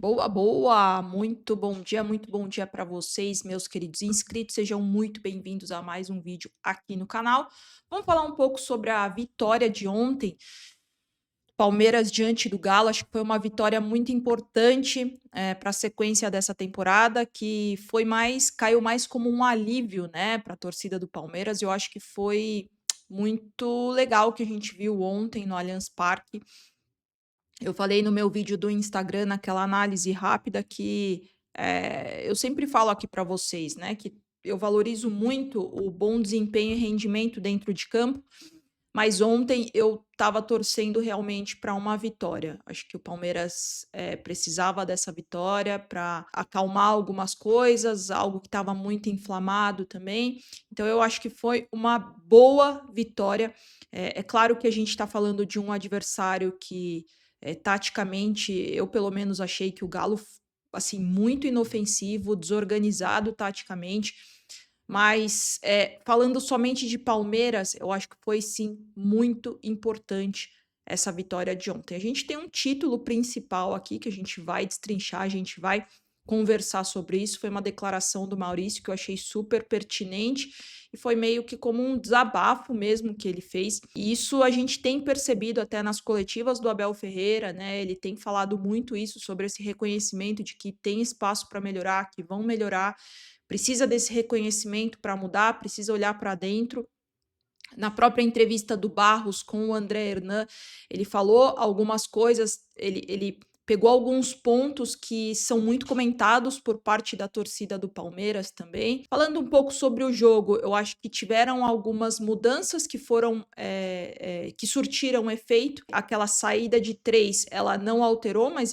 Boa, boa! Muito bom dia para vocês, meus queridos inscritos. Sejam muito bem-vindos a mais um vídeo aqui no canal. Vamos falar um pouco sobre a vitória de ontem, Palmeiras diante do Galo. Acho que foi uma vitória muito importante para a sequência dessa temporada, que caiu mais como um alívio, né, para a torcida do Palmeiras. Eu acho que foi muito legal o que a gente viu ontem no Allianz Parque. Eu falei no meu vídeo do Instagram, naquela análise rápida, que eu sempre falo aqui para vocês, né, que eu valorizo muito o bom desempenho e rendimento dentro de campo, mas ontem eu estava torcendo realmente para uma vitória. Acho que o Palmeiras precisava dessa vitória para acalmar algumas coisas, algo que estava muito inflamado também. Então eu acho que foi uma boa vitória. É claro que a gente está falando de um adversário que taticamente, eu pelo menos achei que o Galo, assim, muito inofensivo, desorganizado taticamente, mas falando somente de Palmeiras, eu acho que foi sim muito importante essa vitória de ontem. A gente tem um título principal aqui que a gente vai destrinchar, a gente vai conversar sobre isso. Foi uma declaração do Maurício que eu achei super pertinente e foi meio que como um desabafo mesmo que ele fez. E isso a gente tem percebido até nas coletivas do Abel Ferreira, né? Ele tem falado muito isso sobre esse reconhecimento de que tem espaço para melhorar, que vão melhorar, precisa desse reconhecimento para mudar, precisa olhar para dentro. Na própria entrevista do Barros com o André Hernan, ele falou algumas coisas, ele pegou alguns pontos que são muito comentados por parte da torcida do Palmeiras também. Falando um pouco sobre o jogo, eu acho que tiveram algumas mudanças que foram que surtiram efeito. Aquela saída de três, ela não alterou, mas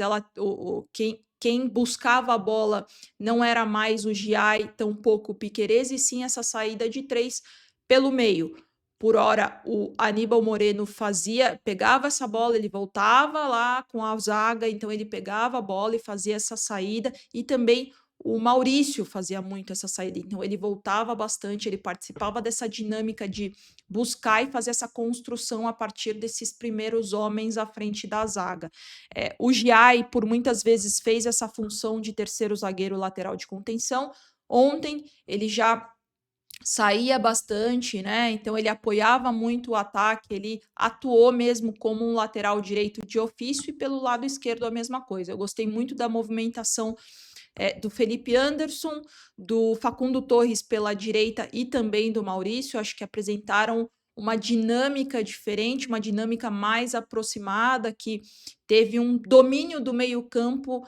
quem buscava a bola não era mais o Giai, tampouco o Piquerez, e sim essa saída de três pelo meio. Por hora, o Aníbal Moreno pegava essa bola, ele voltava lá com a zaga, então ele pegava a bola e fazia essa saída, e também o Maurício fazia muito essa saída, então ele voltava bastante, ele participava dessa dinâmica de buscar e fazer essa construção a partir desses primeiros homens à frente da zaga. O Giai, por muitas vezes, fez essa função de terceiro zagueiro lateral de contenção. Ontem, ele já saía bastante, né? Então ele apoiava muito o ataque, ele atuou mesmo como um lateral direito de ofício e pelo lado esquerdo a mesma coisa. Eu gostei muito da movimentação do Felipe Anderson, do Facundo Torres pela direita e também do Maurício. Acho que apresentaram uma dinâmica diferente, uma dinâmica mais aproximada, que teve um domínio do meio-campo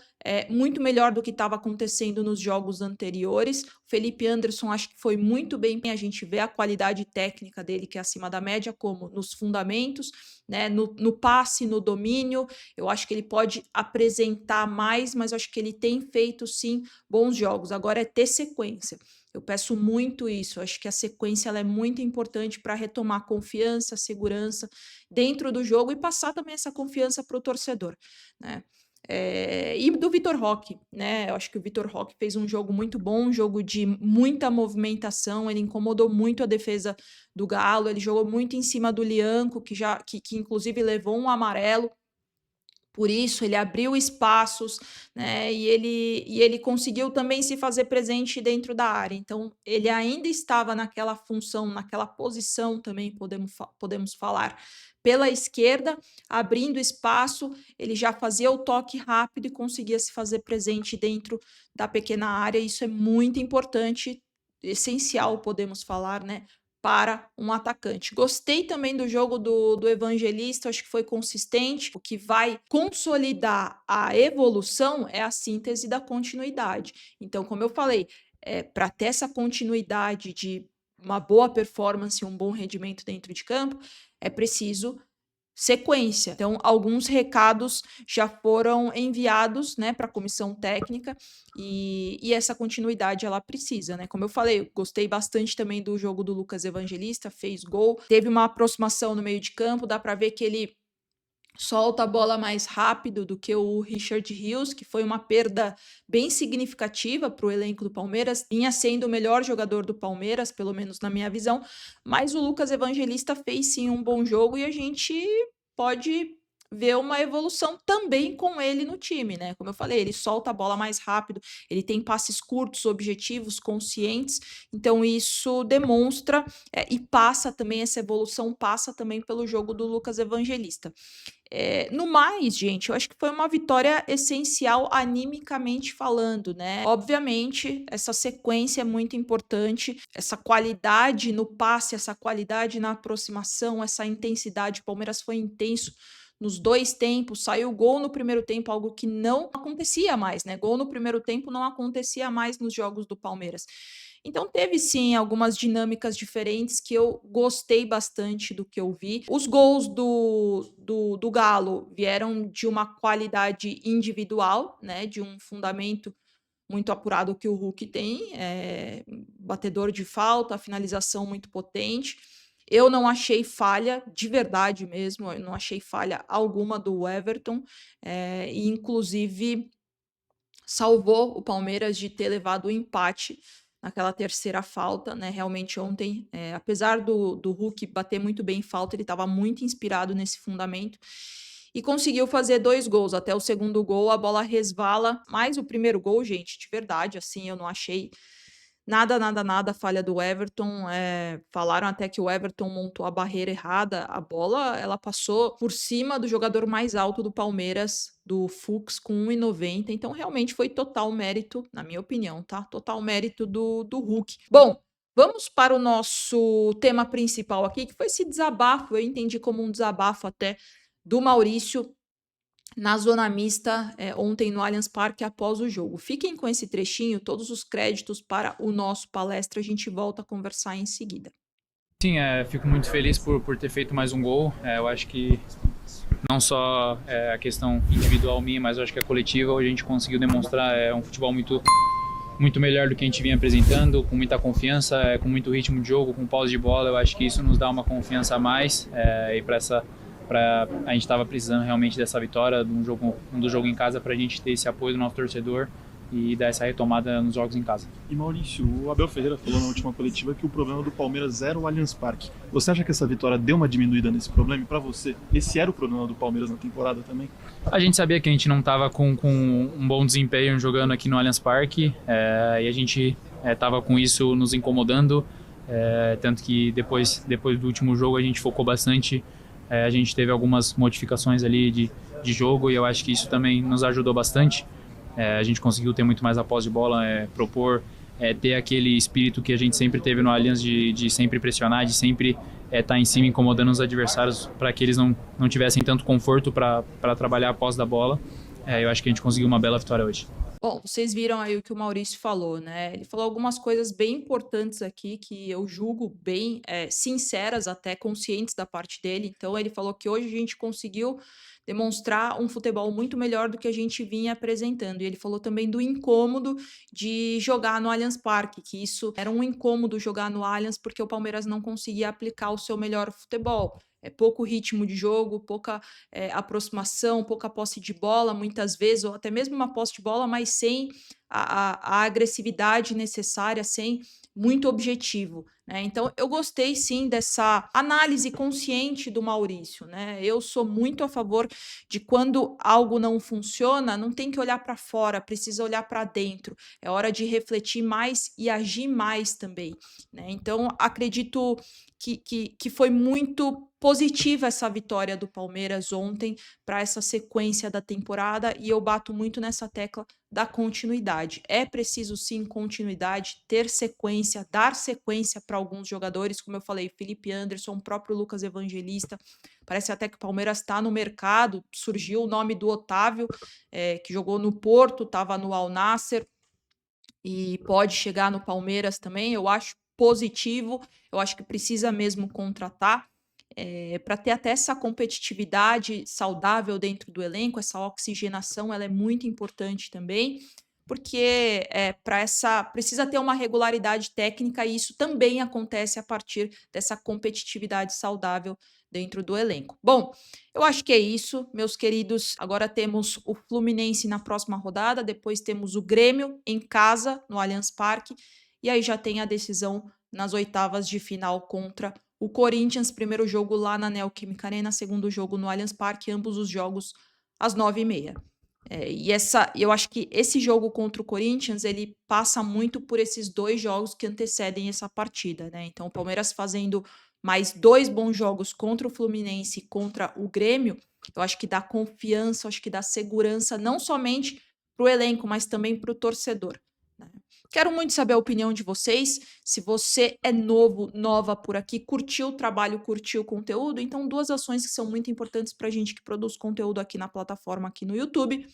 muito melhor do que estava acontecendo nos jogos anteriores. O Felipe Anderson acho que foi muito bem, a gente vê a qualidade técnica dele, que é acima da média, como nos fundamentos, né, no passe, no domínio. Eu acho que ele pode apresentar mais, mas eu acho que ele tem feito sim bons jogos. Agora é ter sequência. Eu peço muito isso. Eu acho que a sequência ela é muito importante para retomar confiança, segurança dentro do jogo e passar também essa confiança para o torcedor, né? E do Vitor Roque, né? Eu acho que o Vitor Roque fez um jogo muito bom, um jogo de muita movimentação. Ele incomodou muito a defesa do Galo. Ele jogou muito em cima do Lianco, que inclusive levou um amarelo. Por isso, ele abriu espaços, né? E ele conseguiu também se fazer presente dentro da área. Então, ele ainda estava naquela função, naquela posição também, podemos falar, pela esquerda, abrindo espaço, ele já fazia o toque rápido e conseguia se fazer presente dentro da pequena área. Isso é muito importante, essencial, podemos falar, né? Para um atacante. Gostei também do jogo do Evangelista, acho que foi consistente. O que vai consolidar a evolução é a síntese da continuidade. Então, como eu falei, para ter essa continuidade de uma boa performance, um bom rendimento dentro de campo, é preciso sequência. Então, alguns recados já foram enviados, né, para a comissão técnica e essa continuidade ela precisa, né? Como eu falei, eu gostei bastante também do jogo do Lucas Evangelista, fez gol, teve uma aproximação no meio de campo, dá para ver que ele solta a bola mais rápido do que o Richard Rios, que foi uma perda bem significativa para o elenco do Palmeiras, vinha sendo o melhor jogador do Palmeiras, pelo menos na minha visão, mas o Lucas Evangelista fez sim um bom jogo e a gente pode ver uma evolução também com ele no time, né? Como eu falei, ele solta a bola mais rápido, ele tem passes curtos, objetivos, conscientes, então isso demonstra e passa também, essa evolução passa também pelo jogo do Lucas Evangelista. No mais, gente, eu acho que foi uma vitória essencial animicamente falando, né? Obviamente, essa sequência é muito importante, essa qualidade no passe, essa qualidade na aproximação, essa intensidade. O Palmeiras foi intenso nos dois tempos, saiu gol no primeiro tempo, algo que não acontecia mais, né? Gol no primeiro tempo não acontecia mais nos jogos do Palmeiras. Então teve sim algumas dinâmicas diferentes que eu gostei bastante do que eu vi. Os gols do Galo vieram de uma qualidade individual, né? De um fundamento muito apurado que o Hulk tem, batedor de falta, finalização muito potente. Eu não achei falha, de verdade mesmo, eu não achei falha alguma do Everton, e inclusive salvou o Palmeiras de ter levado o empate naquela terceira falta, né? Realmente ontem, apesar do Hulk bater muito bem falta, ele estava muito inspirado nesse fundamento e conseguiu fazer 2 gols. Até o segundo gol a bola resvala, mas o primeiro gol, gente, de verdade, assim, eu não achei nada, nada, nada falha do Everton. Falaram até que o Everton montou a barreira errada. A bola, ela passou por cima do jogador mais alto do Palmeiras, do Fux, com 1,90. Então, realmente foi total mérito, na minha opinião, tá? Total mérito do Hulk. Bom, vamos para o nosso tema principal aqui, que foi esse desabafo. Eu entendi como um desabafo até do Maurício na zona mista ontem no Allianz Parque após o jogo. Fiquem com esse trechinho, todos os créditos para o nosso palestra, a gente volta a conversar em seguida. Sim, fico muito feliz por ter feito mais um gol. Eu acho que não só a questão individual minha, mas eu acho que a coletiva a gente conseguiu demonstrar um futebol muito melhor do que a gente vinha apresentando, com muita confiança, com muito ritmo de jogo, com pause de bola. Eu acho que isso nos dá uma confiança a mais e a gente estava precisando realmente dessa vitória, do jogo em casa, para a gente ter esse apoio do nosso torcedor e dar essa retomada nos jogos em casa. E Maurício, o Abel Ferreira falou na última coletiva que o problema do Palmeiras era o Allianz Parque. Você acha que essa vitória deu uma diminuída nesse problema? E para você, esse era o problema do Palmeiras na temporada também? A gente sabia que a gente não estava com um bom desempenho jogando aqui no Allianz Parque e a gente estava com isso nos incomodando, tanto que depois do último jogo a gente focou bastante, a gente teve algumas modificações ali de jogo e eu acho que isso também nos ajudou bastante. A gente conseguiu ter muito mais a posse de bola, propor, ter aquele espírito que a gente sempre teve no Allianz de sempre pressionar, de sempre estar em cima incomodando os adversários para que eles não tivessem tanto conforto para trabalhar a posse da bola. Eu acho que a gente conseguiu uma bela vitória hoje. Bom, vocês viram aí o que o Maurício falou, né? Ele falou algumas coisas bem importantes aqui que eu julgo bem sinceras, até conscientes da parte dele. Então, ele falou que hoje a gente conseguiu demonstrar um futebol muito melhor do que a gente vinha apresentando. E ele falou também do incômodo de jogar no Allianz Parque, que isso era um incômodo jogar no Allianz porque o Palmeiras não conseguia aplicar o seu melhor futebol. Pouco ritmo de jogo, pouca aproximação, pouca posse de bola, muitas vezes, ou até mesmo uma posse de bola, mas sem a agressividade necessária, sem muito objetivo, né? Então, eu gostei sim dessa análise consciente do Maurício, né? Eu sou muito a favor de quando algo não funciona, não tem que olhar para fora, precisa olhar para dentro. É hora de refletir mais e agir mais também, né? Então, acredito que foi muito positiva essa vitória do Palmeiras ontem para essa sequência da temporada e eu bato muito nessa tecla da continuidade. É preciso sim continuidade, ter sequência, dar sequência para alguns jogadores, como eu falei, Felipe Anderson, o próprio Lucas Evangelista. Parece até que o Palmeiras está no mercado. Surgiu o nome do Otávio, que jogou no Porto, estava no Al Nassr e pode chegar no Palmeiras também. Eu acho positivo, eu acho que precisa mesmo contratar para ter até essa competitividade saudável dentro do elenco, essa oxigenação, ela é muito importante também, porque precisa ter uma regularidade técnica e isso também acontece a partir dessa competitividade saudável dentro do elenco. Bom, eu acho que é isso, meus queridos. Agora temos o Fluminense na próxima rodada, depois temos o Grêmio em casa, no Allianz Parque, e aí já tem a decisão nas oitavas de final contra o Corinthians, primeiro jogo lá na Neoquímica Arena, segundo jogo no Allianz Parque, ambos os jogos às 9h30. Eu acho que esse jogo contra o Corinthians, ele passa muito por esses 2 jogos que antecedem essa partida, né? Então, o Palmeiras fazendo mais 2 bons jogos contra o Fluminense e contra o Grêmio, eu acho que dá confiança, eu acho que dá segurança, não somente para o elenco, mas também para o torcedor, né? Quero muito saber a opinião de vocês. Se você é novo, nova por aqui, curtiu o trabalho, curtiu o conteúdo, então 2 ações que são muito importantes para a gente que produz conteúdo aqui na plataforma, aqui no YouTube,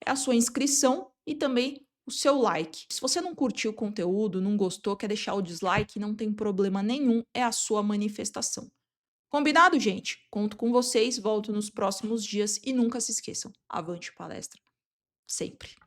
é a sua inscrição e também o seu like. Se você não curtiu o conteúdo, não gostou, quer deixar o dislike, não tem problema nenhum, é a sua manifestação. Combinado, gente? Conto com vocês, volto nos próximos dias e nunca se esqueçam, avante palestra, sempre.